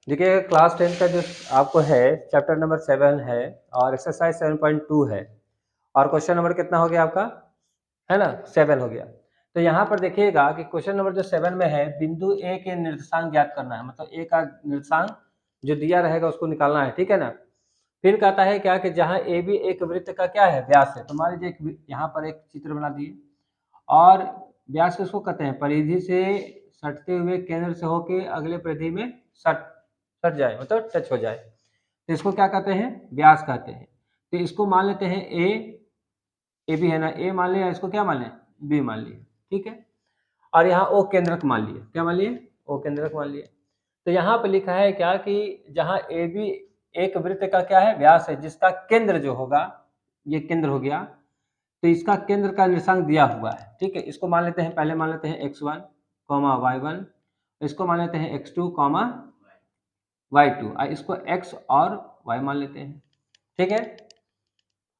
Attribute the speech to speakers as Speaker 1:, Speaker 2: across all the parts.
Speaker 1: देखिए क्लास 10 का जो आपको है चैप्टर नंबर 7 है और एक्सरसाइज 7.2 है और क्वेश्चन नंबर कितना हो गया आपका, है ना, 7 हो गया। तो यहाँ पर देखिएगा कि क्वेश्चन नंबर जो 7 में है, बिंदु ए के निर्देशांक ज्ञात करना है, मतलब ए का निर्देशांक जो दिया रहेगा उसको निकालना है, ठीक है ना। फिर कहता है क्या कि जहाँ ए बी एक वृत्त का क्या है, व्यास है। तो मान लीजिए यहाँ पर एक चित्र बना दिए और व्यास किसको कहते हैं, परिधि से सटते हुए केंद्र से होके अगले परिधि में सट सट जाए, मतलब टच हो जाए, तो इसको क्या कहते हैं, व्यास कहते हैं। तो इसको मान लेते हैं ए बी है ना, ए मान लिया, इसको क्या मान लिया, बी मान लिया, ठीक है। और यहाँ ओ केंद्रक मान लिए, क्या मान लिए, ओ केंद्रक मान लिए। तो यहाँ पर लिखा है क्या कि जहाँ ए बी एक वृत्त का क्या है, व्यास है, जिसका केंद्र जो होगा, ये केंद्र हो गया, तो इसका केंद्र का निर्देशांक दिया हुआ है, ठीक है। इसको मान लेते हैं, पहले मान लेते हैं x1, y1, इसको मान लेते हैं x2, y2, और इसको x और y मान लेते हैं, ठीक है।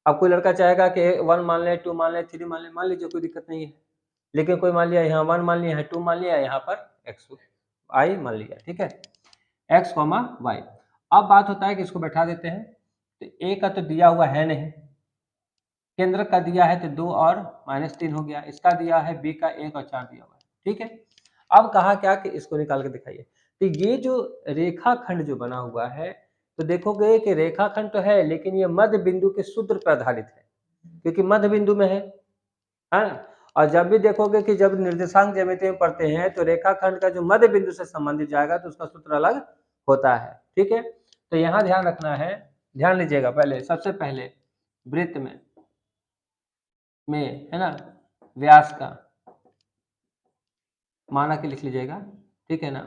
Speaker 1: अब कोई लड़का चाहेगा कि 1 मान ले, 2 मान ले, 3 मान ले, मान लीजिए, कोई दिक्कत नहीं है। लेकिन कोई मान लिया यहाँ 1 मान लिया है, 2 मान लिया, यहाँ पर x i मान लिया, ठीक है, x, y। अब बात होता है कि इसको बैठा देते हैं। तो a का तो दिया हुआ है नहीं, केंद्र का दिया है तो 2 और -3 हो गया, इसका दिया है b का 1 और 4 दिया हुआ है, ठीक है। अब कहा क्या कि इसको निकाल के दिखाइए। तो ये जो रेखाखंड जो बना हुआ है, तो देखोगे कि रेखाखंड तो है लेकिन ये मध्य बिंदु के सूत्र पर आधारित है, क्योंकि मध्य बिंदु में है ना। और जब भी देखोगे कि जब निर्देशांक ज्यामिति में पढ़ते हैं तो रेखाखंड का जो मध्य बिंदु से संबंधित जाएगा तो उसका सूत्र अलग होता है, ठीक है। तो यहाँ ध्यान रखना है, ध्यान लीजिएगा। पहले सबसे पहले वृत्त में है ना, व्यास का माना के लिख लीजिएगा, ठीक है ना।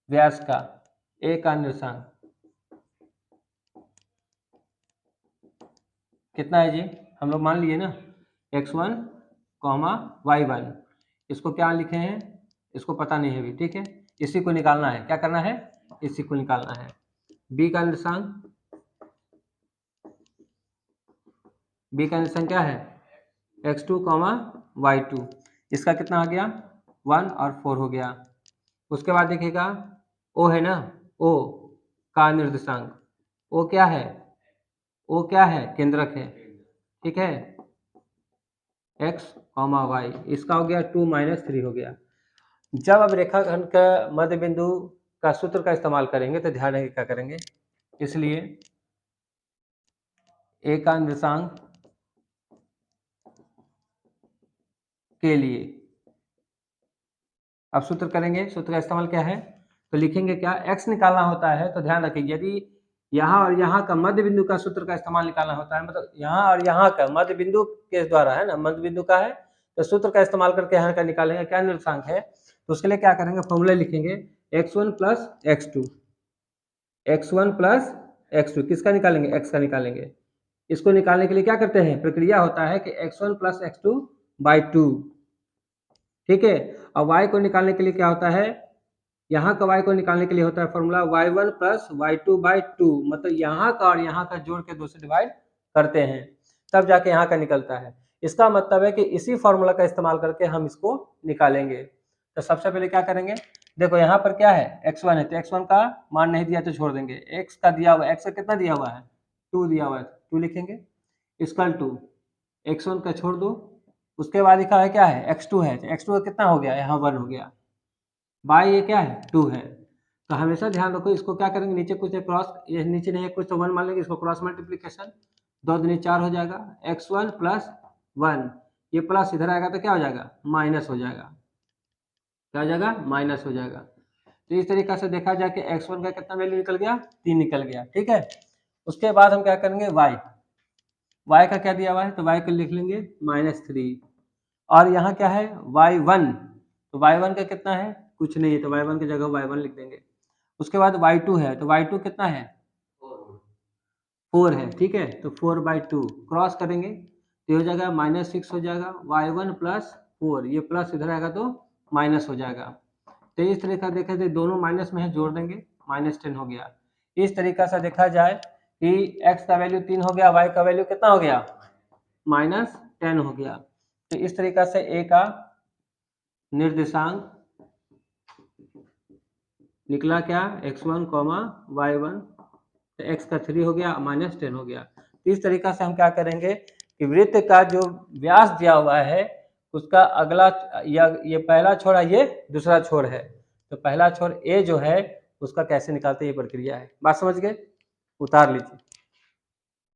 Speaker 1: व्यास का ए का निर्देशांक कितना है जी, हम लोग मान लिए ना, x1, y1। इसको क्या लिखे हैं, इसको पता नहीं है अभी, ठीक है। इसी को निकालना है, क्या करना है, इसी को निकालना है। b का निर्देशांक, b का निर्देशांक क्या है, x2, y2। इसका कितना आ गया, 1 और 4 हो गया। उसके बाद देखिएगा o है ना, o का निर्देशांक, o क्या है, o क्या है, केंद्रक है, ठीक है, x, y। इसका हो गया 2 - 3 हो गया। जब अब रेखाखंड का मध्य बिंदु का सूत्र का इस्तेमाल करेंगे तो ध्यान रखिए क्या करेंगे। इसलिए a का निर्देशांक के लिए अब सूत्र करेंगे, सूत्र का इस्तेमाल क्या है, तो लिखेंगे क्या, x निकालना होता है। तो ध्यान रखिए, यदि यहाँ और यहाँ का मध्य बिंदु का सूत्र का इस्तेमाल निकालना होता है, मतलब यहाँ और यहाँ का मध्य बिंदु के द्वारा, है ना, मध्य बिंदु का है तो सूत्र का इस्तेमाल करके यहाँ का निकालेंगे, क्या निर्देशांक है। तो उसके लिए क्या करेंगे, फॉर्मूला लिखेंगे x1 + x2, x1 + x2, किसका निकालेंगे, x का निकालेंगे। इसको निकालने के लिए क्या करते हैं, प्रक्रिया होता है कि x1 + x2/2, ठीक है। और y को निकालने के लिए क्या होता है, यहाँ का y को निकालने के लिए होता है फॉर्मूला y1 + y2/2, मतलब यहाँ का और यहाँ का जोड़ के 2 से डिवाइड करते हैं, तब जाके यहाँ का निकलता है। इसका मतलब है कि इसी फॉर्मूला का इस्तेमाल करके हम इसको निकालेंगे। तो सबसे पहले क्या करेंगे, देखो यहाँ पर क्या है, x1 है, तो x1 का मान नहीं दिया तो छोड़ देंगे, x का दिया हुआ, x का कितना दिया हुआ है, 2 दिया हुआ है, 2 लिखेंगे, इक्वल टू x1 का छोड़ दो। उसके बाद लिखा है क्या है, x2 है, तो x2 का कितना हो गया, यहाँ 1 हो गया, बाई ये क्या है, 2 है। तो हमेशा ध्यान रखो, इसको क्या करेंगे, नीचे कुछ है क्रॉस, ये नीचे नहीं है कुछ तो 1 मान लेंगे, इसको क्रॉस मल्टीप्लीकेशन, 2 दूनी 4 हो जाएगा, x1 + 1, ये प्लस इधर आएगा तो क्या हो जाएगा, माइनस हो जाएगा, क्या हो जाएगा, माइनस हो जाएगा। तो इस तरीके से देखा जाए कि x1 का कितना वैल्यू निकल गया, 3 निकल गया, ठीक है। उसके बाद हम क्या करेंगे, y का क्या दिया हुआ है, तो y को लिख लेंगे -3, और यहाँ क्या है, y1, तो y1 का कितना है, कुछ नहीं है, तो y1 की जगह y1 लिख देंगे। उसके बाद y2 है, तो y2 कितना है, 4 है, ठीक है, तो 4/2 क्रॉस करेंगे तो हो जाएगा -6 हो जाएगा, y1 + 4, ये प्लस इधर आएगा तो माइनस हो जाएगा। तो इस तरीके का देखा जाए, दोनों माइनस में है, जोड़ देंगे, -10 हो गया। इस तरीका से देखा जाए कि x का वैल्यू 3 हो गया, y का वैल्यू कितना हो गया, -10 हो गया। तो इस तरीका से a का निर्देशांक निकला क्या x1 कॉमा y1, तो x का 3 हो गया माइनस 10 हो गया। तो इस तरीका से हम क्या करेंगे कि वृत्त का जो व्यास दिया हुआ है उसका अगला या ये पहला छोर है, ये दूसरा छोर है, तो पहला छोर a जो है उसका कैसे निकालते हैं ये प्रक्रिया है। बात समझ गए? उतार लीजिए।